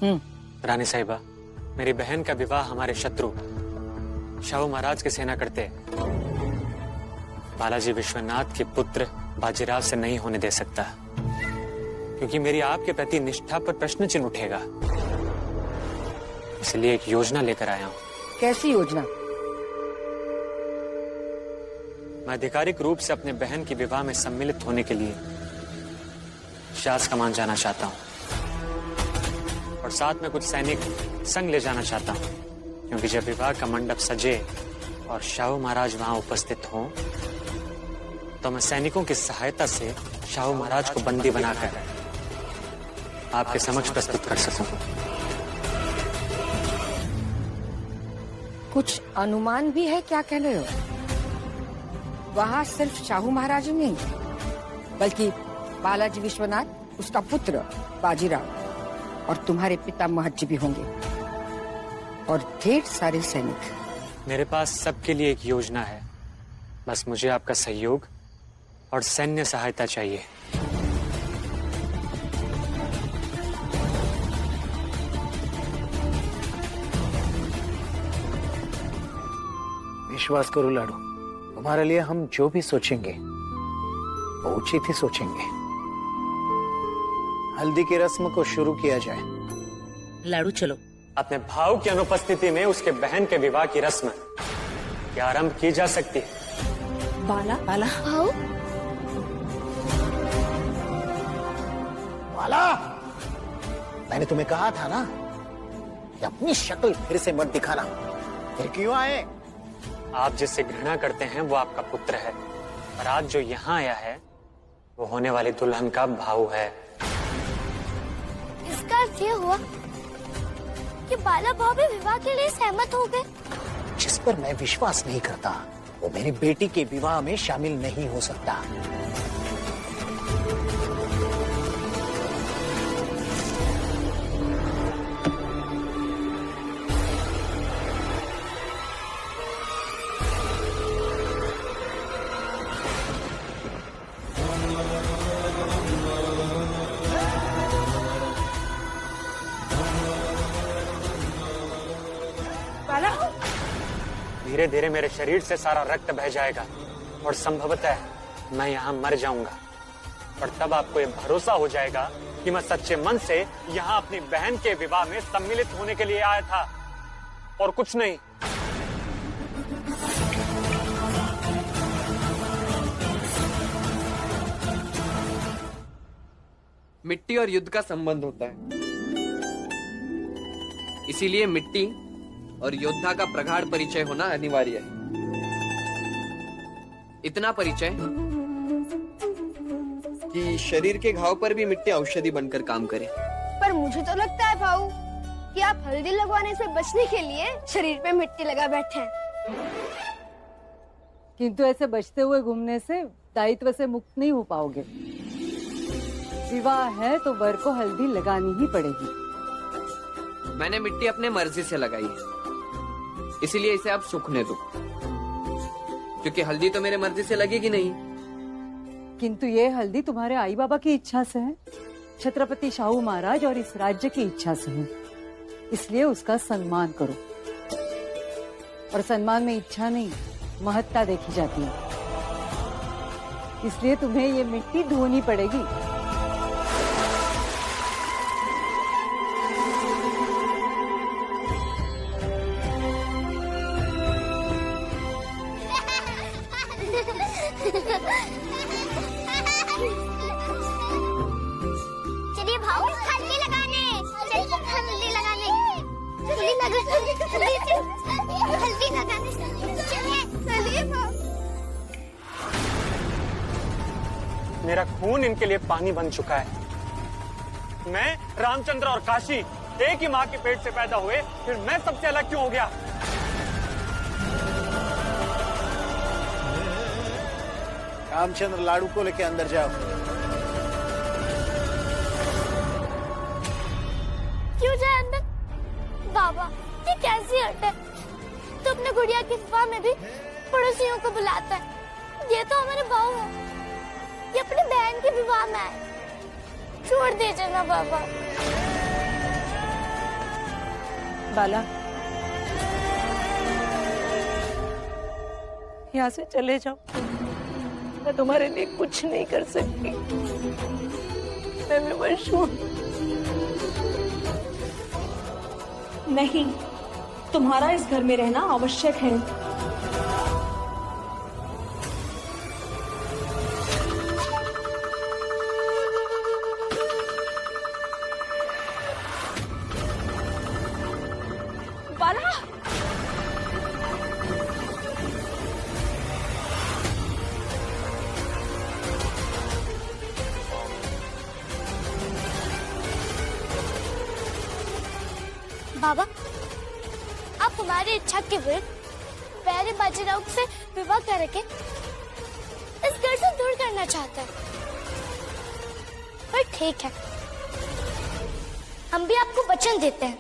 रानी साहिबा, मेरी बहन का विवाह हमारे शत्रु शाहू महाराज की सेना करते बालाजी विश्वनाथ के पुत्र बाजीराव से नहीं होने दे सकता, क्योंकि मेरी आपके प्रति निष्ठा पर प्रश्न चिन्ह उठेगा। इसलिए एक योजना लेकर आया हूँ। कैसी योजना? मैं आधिकारिक रूप से अपने बहन की विवाह में सम्मिलित होने के लिए शास कमान जाना चाहता हूँ और साथ में कुछ सैनिक संग ले जाना चाहता हूँ, क्योंकि जब विवाह का मंडप सजे और शाहू महाराज वहां उपस्थित हों तो मैं सैनिकों की सहायता से शाहू महाराज को बंदी बनाकर आपके समक्ष प्रस्तुत कर सकूं। कुछ अनुमान भी है क्या कह रहे हो? वहाँ सिर्फ शाहू महाराज ही नहीं, बल्कि बालाजी विश्वनाथ, उसका पुत्र बाजीराव और तुम्हारे पिता महर्षि भी होंगे और ढेर सारे सैनिक। मेरे पास सबके लिए एक योजना है, बस मुझे आपका सहयोग और सैन्य सहायता चाहिए। विश्वास करो लाडू, तुम्हारे लिए हम जो भी सोचेंगे वो उचित ही सोचेंगे। हल्दी की रस्म को शुरू किया जाए। लाडू चलो। अपने भाव की अनुपस्थिति में उसके बहन के विवाह की रस्म क्या आरंभ की जा सकती है? बाला बाला भाऊ, बाला, मैंने तुम्हें कहा था ना कि अपनी शक्ल फिर से मत दिखाना। फिर क्यों आए? आप जिससे घृणा करते हैं वो आपका पुत्र है, और आज जो यहाँ आया है वो होने वाली दुल्हन का भाऊ है। इसका अर्थ ये हुआ कि बाला भाऊ भी विवाह के लिए सहमत हो गए। जिस पर मैं विश्वास नहीं करता वो मेरी बेटी के विवाह में शामिल नहीं हो सकता। धीरे धीरे मेरे शरीर से सारा रक्त बह जाएगा और संभवतः मैं यहाँ मर जाऊंगा, और तब आपको ये भरोसा हो जाएगा कि मैं सच्चे मन से यहाँ अपनी बहन के विवाह में सम्मिलित होने के लिए आया था और कुछ नहीं। मिट्टी और युद्ध का संबंध होता है, इसीलिए मिट्टी और योद्धा का प्रगाढ़ परिचय होना अनिवार्य है। इतना परिचय कि शरीर के घाव पर भी मिट्टी औषधि बनकर काम करे। पर मुझे तो लगता है भाऊ कि आप हल्दी लगवाने से बचने के लिए शरीर पे मिट्टी लगा बैठे हैं। किंतु ऐसे बचते हुए घूमने से दायित्व से मुक्त नहीं हो पाओगे। विवाह है तो वर को हल्दी लगानी ही पड़ेगी। मैंने मिट्टी अपने मर्जी से लगाई है, इसीलिए इसे आप सूखने दो, क्योंकि हल्दी तो मेरे मर्जी से लगेगी नहीं। किंतु ये हल्दी तुम्हारे आई बाबा की इच्छा से है, छत्रपति शाहू महाराज और इस राज्य की इच्छा से है, इसलिए उसका सम्मान करो। और सम्मान में इच्छा नहीं, महत्ता देखी जाती है, इसलिए तुम्हें ये मिट्टी धोनी पड़ेगी। चलिए भाऊ, हल्दी लगाने, चलिए हल्दी लगाने, हल्दी लगाने, चलिए भाऊ। मेरा खून इनके लिए पानी बन चुका है। मैं, रामचंद्र और काशी एक ही माँ के पेट से पैदा हुए, फिर मैं सबसे अलग क्यों हो गया? रामचंद्र, लाडू को लेके अंदर जाओ। क्यों जाए अंदर? बाबा, ये कैसी हट है? तो अपने गुड़िया की विवाह में भी पड़ोसियों को बुलाता है। ये तो हमारे बहू है, ये अपनी बहन के विवाह में आए। छोड़ दीजिए ना बाबा। बाला, यहाँ से चले जाओ। मैं तुम्हारे लिए कुछ नहीं कर सकती। मैं विवश हूँ। नहीं, तुम्हारा इस घर में रहना आवश्यक है। बाला, बाबा, आप हमारी इच्छा के विरुद्ध प्यारे बाजीराव से विवाह करके इस घर से दूर करना चाहते हैं। पर ठीक है, हम भी आपको वचन देते हैं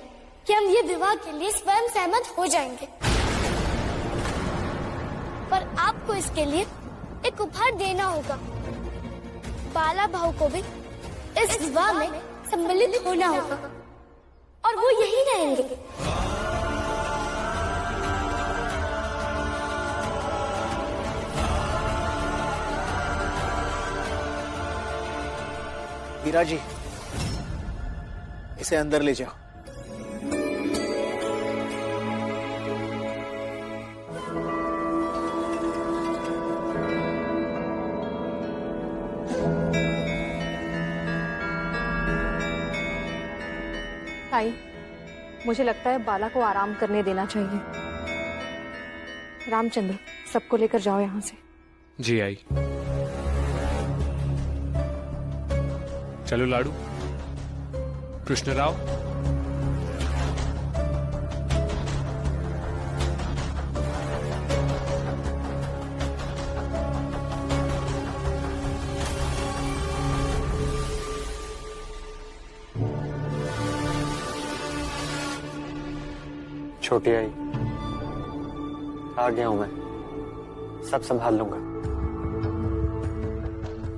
कि हम ये विवाह के लिए स्वयं सहमत हो जाएंगे। पर आपको इसके लिए एक उपहार देना होगा। बाला भाऊ को भी इस विवाह में सम्मिलित होना होगा और वो यही रहेंगे। वीरा जी, इसे अंदर ले जाओ। ताई, मुझे लगता है बाला को आराम करने देना चाहिए। रामचंद्र, सबको लेकर जाओ यहाँ से। जी आई। चलो लाडू, कृष्णराव। छोटी आई, आ गया हूं मैं, सब संभाल लूंगा।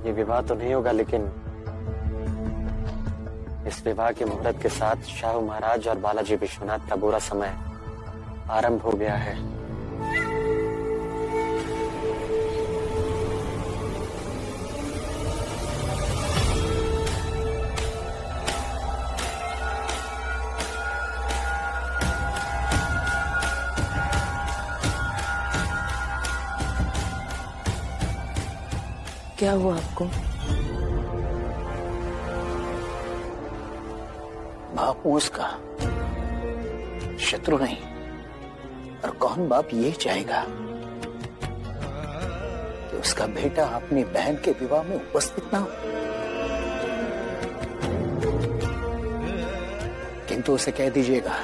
ये विवाह तो नहीं होगा, लेकिन इस विवाह के मुहूर्त के साथ शाहू महाराज और बालाजी विश्वनाथ का बुरा समय आरंभ हो गया है। क्या हुआ आपको? बापू उसका शत्रु नहीं, और कौन बाप ये चाहेगा कि उसका बेटा अपनी बहन के विवाह में उपस्थित ना हो। किंतु उसे कह दीजिएगा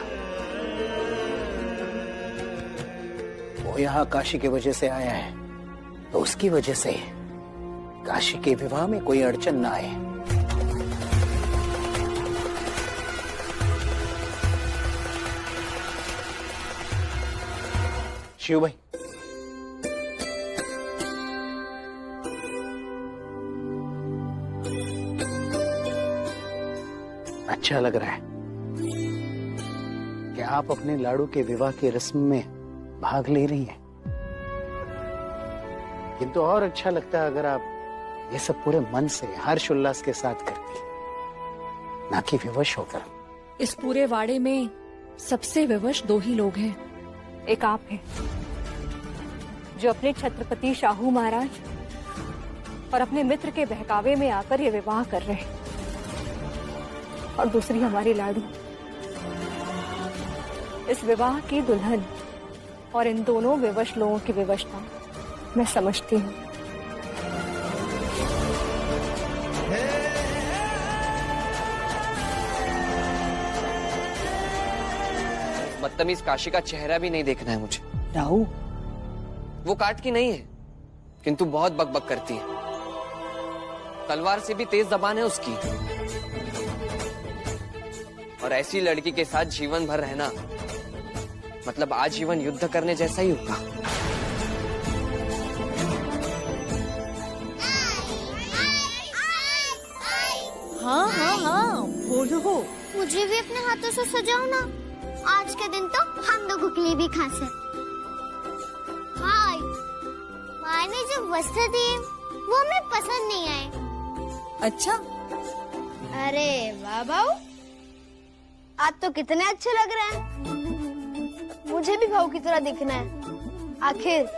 वो यहाँ काशी की वजह से आया है, तो उसकी वजह से काशी के विवाह में कोई अड़चन ना आए। शिव भाई, अच्छा लग रहा है कि आप अपने लाडू के विवाह की रस्म में भाग ले रही हैं, किंतु और अच्छा लगता है अगर आप ये सब पूरे मन से हर्ष उल्लास के साथ करती, ना कि विवश होकर। इस पूरे वाड़े में सबसे विवश दो ही लोग हैं। एक आप हैं, जो अपने छत्रपति शाहू महाराज और अपने मित्र के बहकावे में आकर ये विवाह कर रहे हैं, और दूसरी हमारी लाडू, इस विवाह की दुल्हन। और इन दोनों विवश लोगों की विवशता मैं समझती हूँ। बदतमीज काशी का चेहरा भी नहीं देखना है मुझे। राहु, वो काट की नहीं है, किंतु बहुत बकबक करती है। तलवार से भी तेज जबान है उसकी, और ऐसी लड़की के साथ जीवन भर रहना मतलब आजीवन युद्ध करने जैसा ही होगा। हाँ हाँ हाँ, बोलो। मुझे भी अपने हाथों से सजाओ ना। आज के दिन तो हम दोनों के लिए भी खास है। हाँ, माँ ने जो वस्त्र दिए वो हमें पसंद नहीं आए। अच्छा, अरे वाह बाऊ, आज तो कितने अच्छे लग रहे हैं। मुझे भी भाऊ की तरह दिखना है। आखिर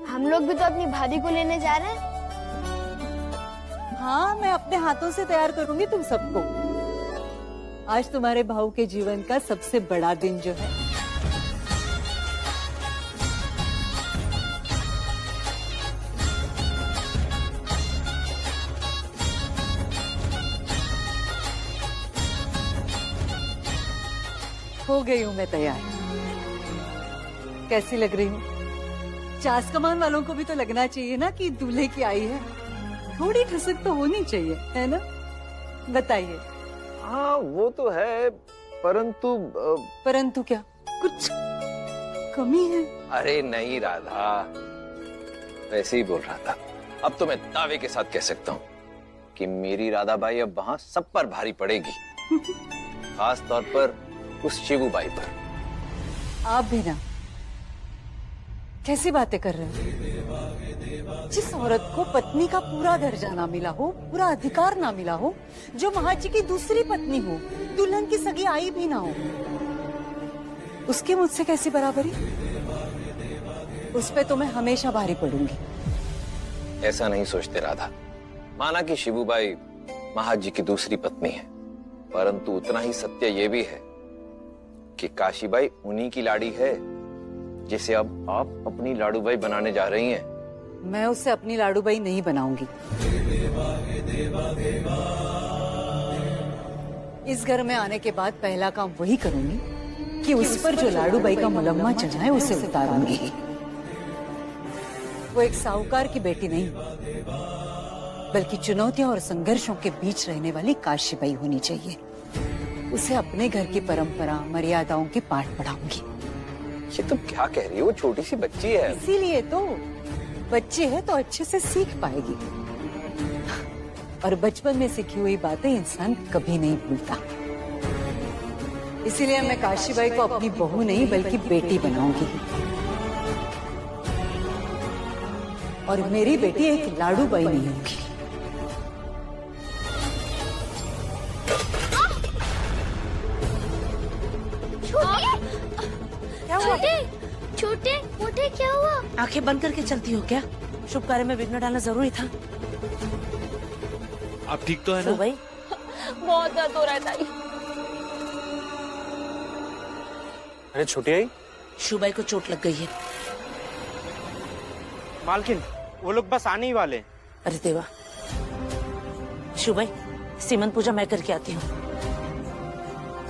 हम लोग भी तो अपनी भाभी को लेने जा रहे हैं। हाँ, मैं अपने हाथों से तैयार करूंगी तुम सबको। आज तुम्हारे भाऊ के जीवन का सबसे बड़ा दिन जो है। हो गई हूँ मैं तैयार। कैसी लग रही हूँ? चास कमान वालों को भी तो लगना चाहिए ना कि दूल्हे की आई है। थोड़ी ठसक तो होनी चाहिए, है ना? बताइए। हाँ वो तो है, परंतु परंतु क्या? कुछ कमी है? अरे नहीं राधा, वैसे ही बोल रहा था। अब तो मैं दावे के साथ कह सकता हूँ कि मेरी राधा बाई अब वहाँ सब पर भारी पड़ेगी। खास तौर पर उस शिवू बाई पर। आप भी ना, कैसी बातें कर रहे हो? जिस औरत को पत्नी का पूरा दर्जा ना मिला हो, पूरा अधिकार ना मिला हो, जो महाजी की दूसरी पत्नी हो, दुल्हन की सगी आई भी ना हो, उसकी मुझसे कैसी बराबरी? उस पे तो मैं हमेशा भारी पड़ूंगी। ऐसा नहीं सोचते राधा। माना कि शिवूबाई महाजी की दूसरी पत्नी है, परंतु उतना ही सत्य ये भी है कि काशीबाई उन्हीं की लाड़ी है जिसे अब आप अपनी लाडूबाई बनाने जा रही हैं। मैं उसे अपनी लाडूबाई नहीं बनाऊंगी। इस घर में आने के बाद पहला काम वही करूंगी कि उस पर जो लाडूबाई का मुलम्मा चढ़ा है उसे उतारूंगी। वो एक साहूकार की बेटी नहीं, बल्कि चुनौतियों और संघर्षों के बीच रहने वाली काशीबाई होनी चाहिए। उसे अपने घर की परंपरा मर्यादाओं के पाठ पढ़ाऊंगी। ये तुम क्या कह रही हो? वो छोटी सी बच्ची है। इसीलिए तो, बच्ची है तो अच्छे से सीख पाएगी। और बचपन में सीखी हुई बातें इंसान कभी नहीं भूलता। इसीलिए मैं काशीबाई को अपनी बहू नहीं बल्कि बेटी बनाऊंगी। और मेरी बेटी एक लाडूबाई नहीं होगी। छोटे मोटे क्या हुआ? आंखें बंद करके चलती हो क्या? शुभ कार्य में विघ्न डालना जरूरी था। आप ठीक तो है ना? भाई बहुत दर्द हो रहा है ताई। अरे छोटी आई, शुभाई को चोट लग गई है। मालकिन, वो लोग बस आने ही वाले। अरे देवा, शुभाई सीमंत पूजा मैं करके आती हूँ।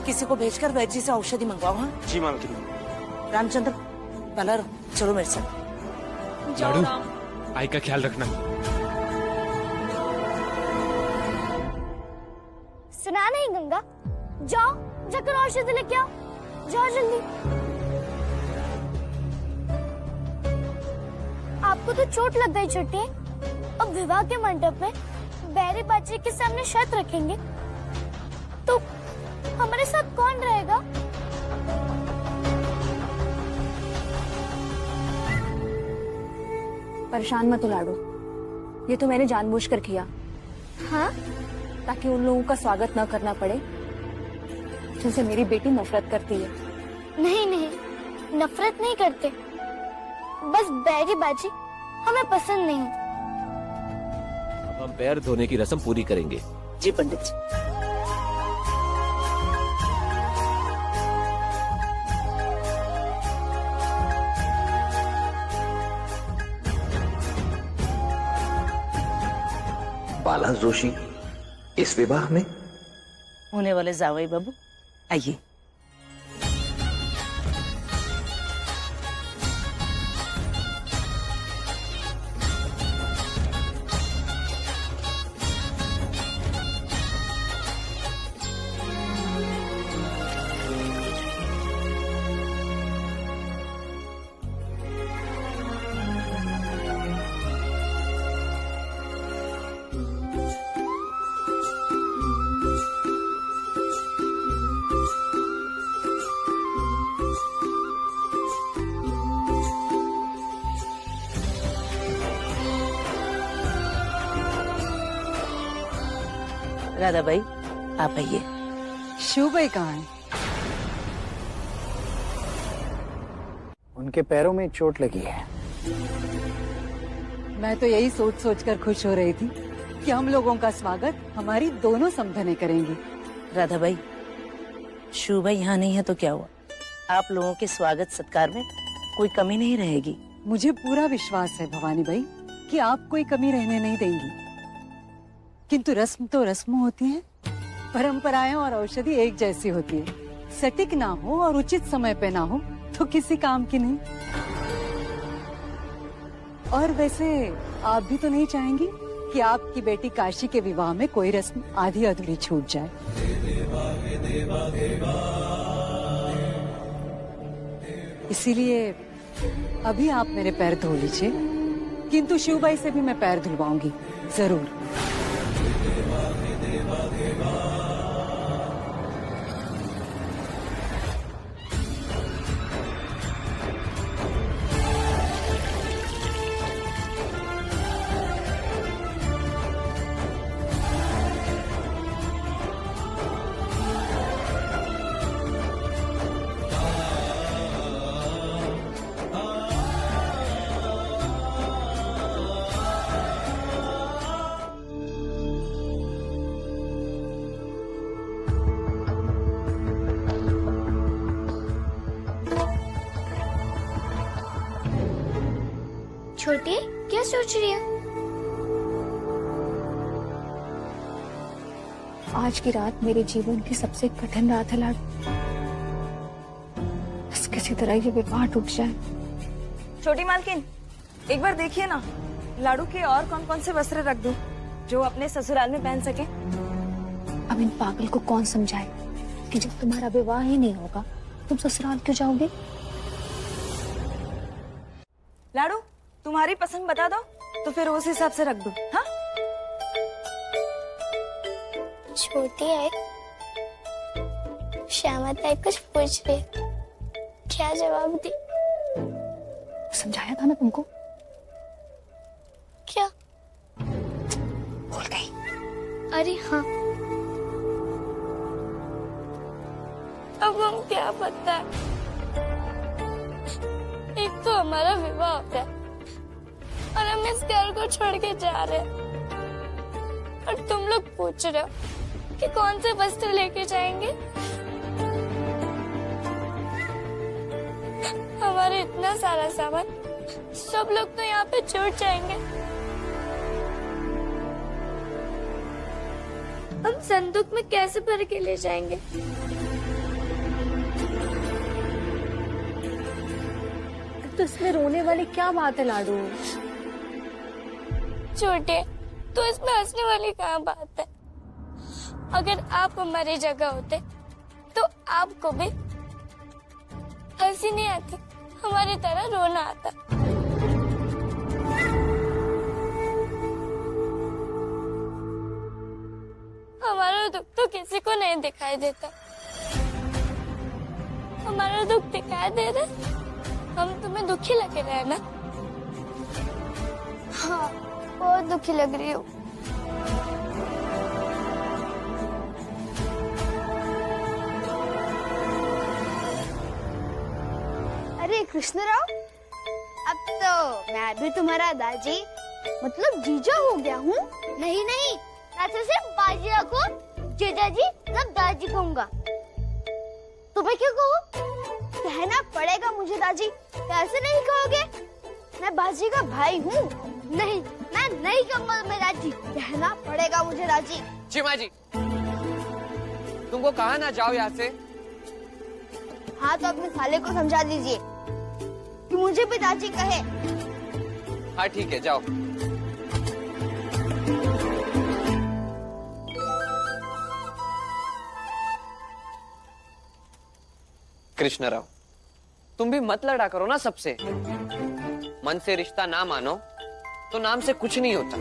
किसी को भेजकर वैद्य जी से औषधि मंगवाओ। हाँ जी मालकिन। रामचंद्र, पला रहो, चलो मेरे साथ। लाडू, आई का ख्याल रखना। सुना नहीं गंगा? जाओ जाकर औषधि लेके आओ, जाओ जल्दी। आपको तो चोट लग गई छोटी। अब विवाह के मंडप में बैरी बाजी के सामने शर्त रखेंगे तो हमारे साथ कौन रहेगा? परेशान मत हो लाडू, ये तो मैंने जानबूझकर किया। हाँ? ताकि उन लोगों का स्वागत न करना पड़े जिनसे मेरी बेटी नफरत करती है। नहीं नहीं, नफरत नहीं करते, बस बैरी बाजी हमें पसंद नहीं। अब हम पैर धोने की रस्म पूरी करेंगे। जी पंडित जी। बाला जोशी इस विवाह में होने वाले जावई बाबू, आइए। राधा भाई आप आइए। शिव भाई कहाँ है? उनके पैरों में चोट लगी है। मैं तो यही सोच सोच कर खुश हो रही थी कि हम लोगों का स्वागत हमारी दोनों समधने करेंगी। राधा भाई, शिव भाई यहाँ नहीं है तो क्या हुआ? आप लोगों के स्वागत सत्कार में कोई कमी नहीं रहेगी। मुझे पूरा विश्वास है भवानी भाई कि आप कोई कमी रहने नहीं देंगी, किंतु रस्म तो रस्म होती है, परंपराएं और औषधि एक जैसी होती है। सटीक ना हो और उचित समय पे ना हो तो किसी काम की नहीं। और वैसे आप भी तो नहीं चाहेंगी कि आपकी बेटी काशी के विवाह में कोई रस्म आधी अधूरी छूट जाए। इसीलिए अभी आप मेरे पैर धो लीजिए, किंतु शिवबाई से भी मैं पैर धुलवाऊंगी जरूर। छोटी क्या सोच रही है? आज की रात मेरे जीवन की सबसे कठिन रात है लाडू। बस किसी तरह ये विवाह टूट जाए। छोटी मालकिन, एक बार देखिए ना, लाडू के और कौन कौन से वस्त्र रख दूं जो अपने ससुराल में पहन सके। अब इन पागल को कौन समझाए कि जब तुम्हारा विवाह ही नहीं होगा तुम ससुराल क्यों जाओगे? लाडू तुम्हारी पसंद बता दो तो फिर उस हिसाब से रख दूं। हाँ छोटी है, श्यामा ताई कुछ पूछ रही, क्या जवाब दी? समझाया था ना तुमको। क्या? भूल गई? अरे हाँ, अब हम क्या पता। एक तो हमारा विवाह हो गया और हम इस घर को छोड़ के जा रहे हैं, और तुम लोग पूछ रहे हो कि कौन से वस्त्र लेके जाएंगे। हमारे इतना सारा सामान, सब लोग तो यहाँ पे जुट जाएंगे। हम संदूक में कैसे भर के ले जाएंगे? तो इसमें रोने वाली क्या बात है लाडू? छोटे, तो इसमें हंसने वाली क्या बात है? अगर आप हमारी जगह होते तो आपको भी हंसी नहीं आती, हमारी तरह रोना आता। हमारा दुख तो किसी को नहीं दिखाई देता। हमारा दुख दिखाई दे रहा, हम तुम्हें दुखी लगे रहे ना? हाँ, बहुत दुखी लग रही हूँ। अरे कृष्णराव, अब तो मैं भी तुम्हारा दादी मतलब जीजा हो गया हूँ। नहीं नहीं, मैं तो सिर्फ बाजीराव को जीजा जी मतलब दादी कहूँगा। तुम्हें क्यों कहूँ? कहना पड़ेगा मुझे दादी। कैसे नहीं कहोगे? मैं बाजी का भाई हूँ। नहीं, मैं नहीं कहूँगा मैं दादी। कहना पड़ेगा मुझे दादी। चिमा जी, तुमको कहा ना जाओ यहाँ से। हाँ तो अपने साले को समझा दीजिए कि मुझे भी दादी कहे। हाँ ठीक है, जाओ। कृष्णराव, तुम भी मत लड़ा करो ना सबसे। मन से रिश्ता ना मानो तो नाम से कुछ नहीं होता।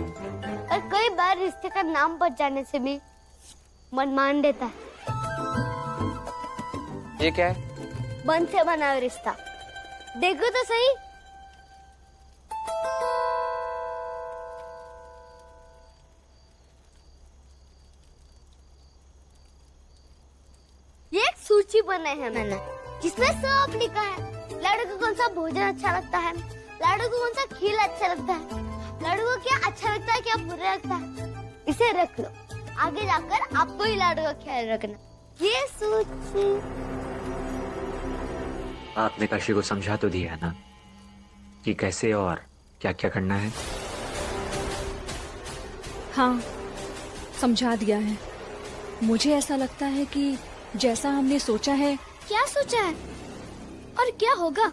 और कई बार रिश्ते का नाम बच जाने से भी मन मान देता है। ये क्या है? मन से बना हुआ रिश्ता, देखो तो सही। सूची बनाई है मैंने, जिसमें सब लिखा है। लाडू को कौन सा भोजन अच्छा लगता है, लाडू को कौन सा खेल अच्छा लगता है, लाडू को क्या अच्छा लगता है, क्या बुरा लगता है। इसे रख लो, आगे जाकर आपको ही लाडू का ख्याल रखना। ये सूची आपने काशी को समझा तो दिया ना कि कैसे और क्या क्या करना है? हाँ, समझा दिया है। मुझे ऐसा लगता है कि जैसा हमने सोचा है। क्या सोचा है और क्या होगा?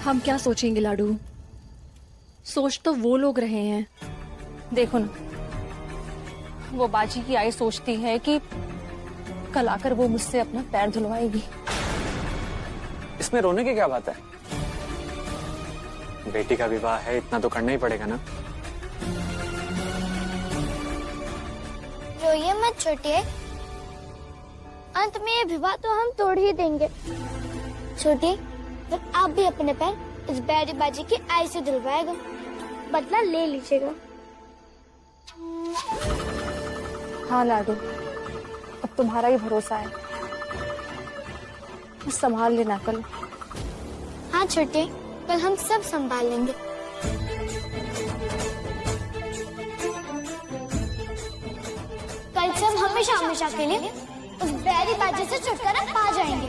हम क्या सोचेंगे लाडू? सोच तो वो लोग रहे हैं। देखो ना, वो बाजी की आई सोचती है कि कल आकर वो मुझसे अपना पैर धुलवाएगी। इसमें रोने की क्या बात है? बेटी का विवाह है, इतना तो करना ही पड़ेगा ना। रोइए मत छोटिए, अंत में ये विवाह तो हम तोड़ ही देंगे। छोटी, फिर आप भी अपने पैर इस बैरी बाजी की आई से धुलवाएगा, बदला ले लीजिएगा। हाँ लाडू, अब तुम्हारा ही भरोसा है, संभाल लेना कल। हाँ छोटे, कल हम सब संभाल लेंगे। कल सब हमेशा हमेशा के लिए उस बैरी बाजी से छुटकारा पा जाएंगे।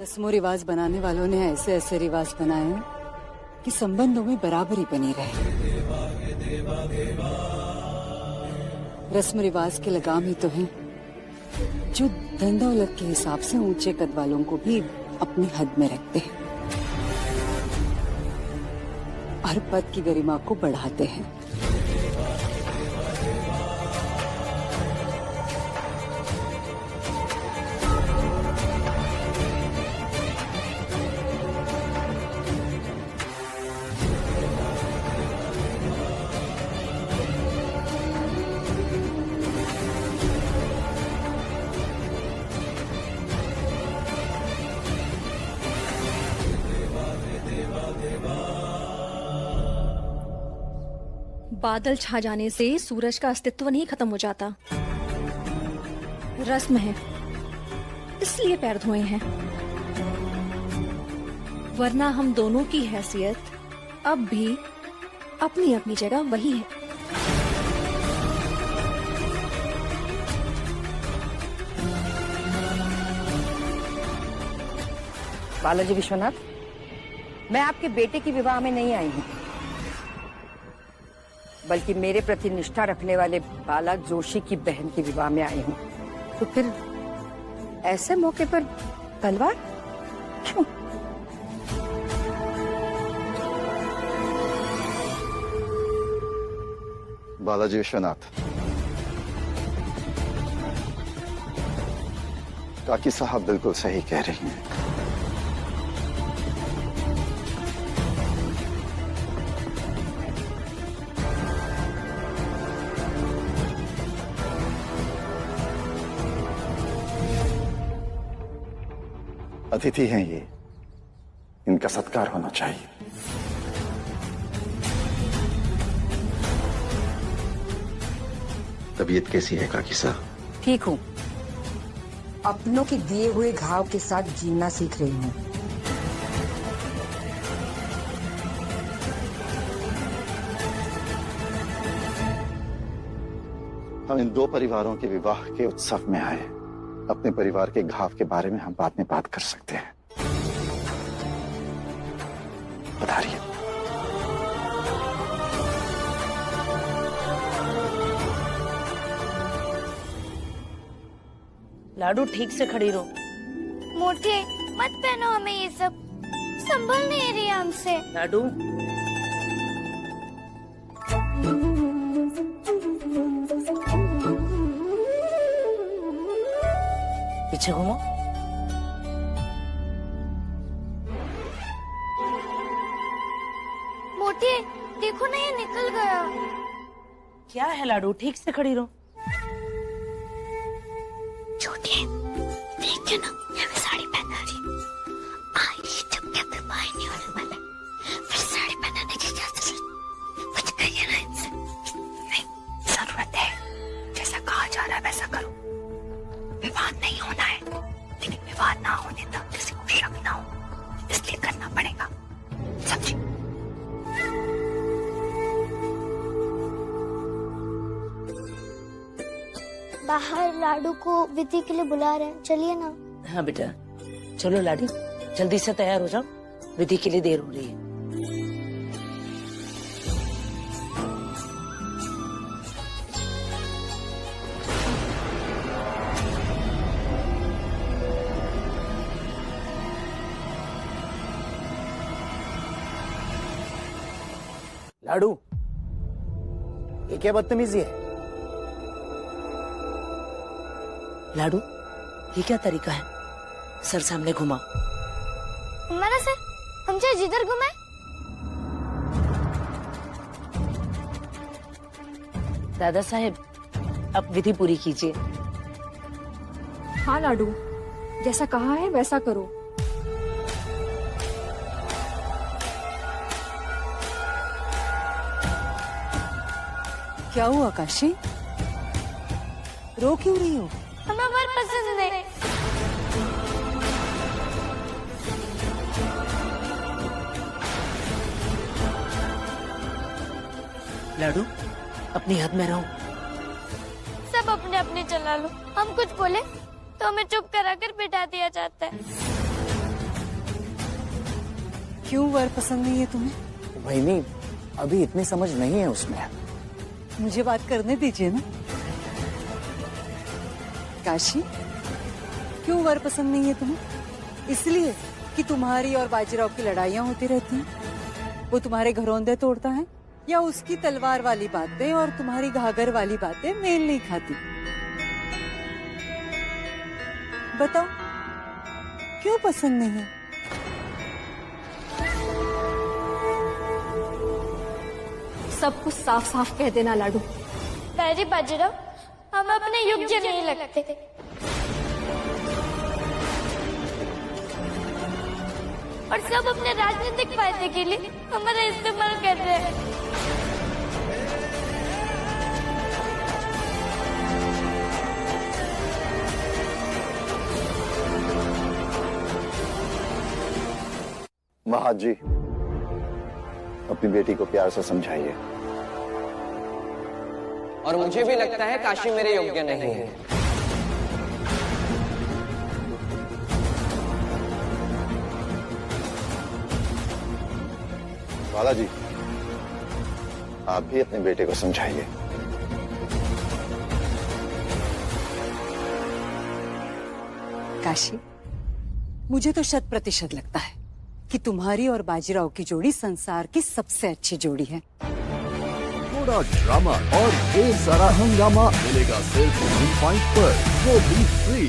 रस्मों रिवाज बनाने वालों ने ऐसे ऐसे रिवाज बनाए हैं कि संबंधों में बराबरी बनी रहे। रस्म रिवाज के लगाम ही तो हैं जो धन दौलत के हिसाब से ऊंचे कद वालों को भी अपनी हद में रखते हैं और पद की गरिमा को बढ़ाते हैं। बादल छा जाने से सूरज का अस्तित्व नहीं खत्म हो जाता। रस्म है, इसलिए पैर धोए हैं, वरना हम दोनों की हैसियत अब भी अपनी अपनी जगह वही है। बालाजी विश्वनाथ, मैं आपके बेटे की विवाह में नहीं आई हूँ, बल्कि मेरे प्रति निष्ठा रखने वाले बाला जोशी की बहन की विवाह में आई हूँ। तो फिर ऐसे मौके पर तलवार क्यों? बालाजी विश्वनाथ, काकी साहब बिल्कुल सही कह रही हैं। अतिथि हैं ये, इनका सत्कार होना चाहिए। तबीयत कैसी है काकी साहब? ठीक हूँ, अपनों के दिए हुए घाव के साथ जीना सीख रही हूँ। हम इन दो परिवारों के विवाह के उत्सव में आए। अपने परिवार के घाव के बारे में हम बाद में बात कर सकते हैं। पधारिए। लाडू, ठीक से खड़ी रहो। मोटे, मत पहनो हमें ये सब, संभल नहीं रही हमसे। लाडू, पीछे घूमो। मोटे, देखो ना, ये निकल गया। क्या है लाडू, ठीक से खड़ी रहो। छोटी है, देख के ना ये भी साड़ी पहना रही। आई जब क्या बाहर नहीं होने वाला, फिर साड़ी पहनाने की क्या जरूरत? कुछ कहिए ना इनसे। नहीं, जरूरत है, जैसा कहा जा रहा है वैसा करो। विवाद नहीं होना है, लेकिन विवाद ना होने तक किसी को शक ना हो, इसलिए करना पड़ेगा, समझी? बाहर लाडू को विधि के लिए बुला रहे हैं, चलिए ना। हाँ बेटा, चलो लाडी, जल्दी से तैयार हो जाओ, विधि के लिए देर हो रही है। लाडू, ये क्या बदतमीजी है? लाडू, ये क्या तरीका है? सर सामने घुमा। हमारा सर हम चाहे जिधर घुमाए। दादा साहेब, अब विधि पूरी कीजिए। हाँ लाडू, जैसा कहा है वैसा करो। क्या हुआ काशी? रो क्यों रही हो? हमें वर पसंद है। लाडू, अपनी हद में रहो। सब अपने अपने चला लो, हम कुछ बोले तो हमें चुप कराकर बिठा दिया जाता है। क्यों वर पसंद नहीं है तुम्हें? बहनी, अभी इतनी समझ नहीं है उसमें। मुझे बात करने दीजिए ना। काशी, क्यों वर पसंद नहीं है तुम्हें? इसलिए कि तुम्हारी और बाजीराव की लड़ाइयां होती रहती हैं। वो तुम्हारे घरौंदे तोड़ता है, या उसकी तलवार वाली बातें और तुम्हारी घाघर वाली बातें मेल नहीं खाती? बताओ, क्यों पसंद नहीं है? सब कुछ साफ साफ कह देना लाडू। तारी बाजीराव, हम अपने योग्य नहीं लगते। और सब अपने राजनीतिक फायदे के लिए हमारा इस्तेमाल कर रहे हैं। महाज जी, अपनी बेटी को प्यार से समझाइए। और मुझे भी लगता है काशी मेरे योग्य नहीं है। बालाजी, आप भी अपने बेटे को समझाइए। काशी, मुझे तो 100% लगता है कि तुम्हारी और बाजीराव की जोड़ी संसार की सबसे अच्छी जोड़ी है। थोड़ा ड्रामा और ये सारा हंगामा मिलेगा सिर्फ 9 पॉइंट पर, वो भी फ्री।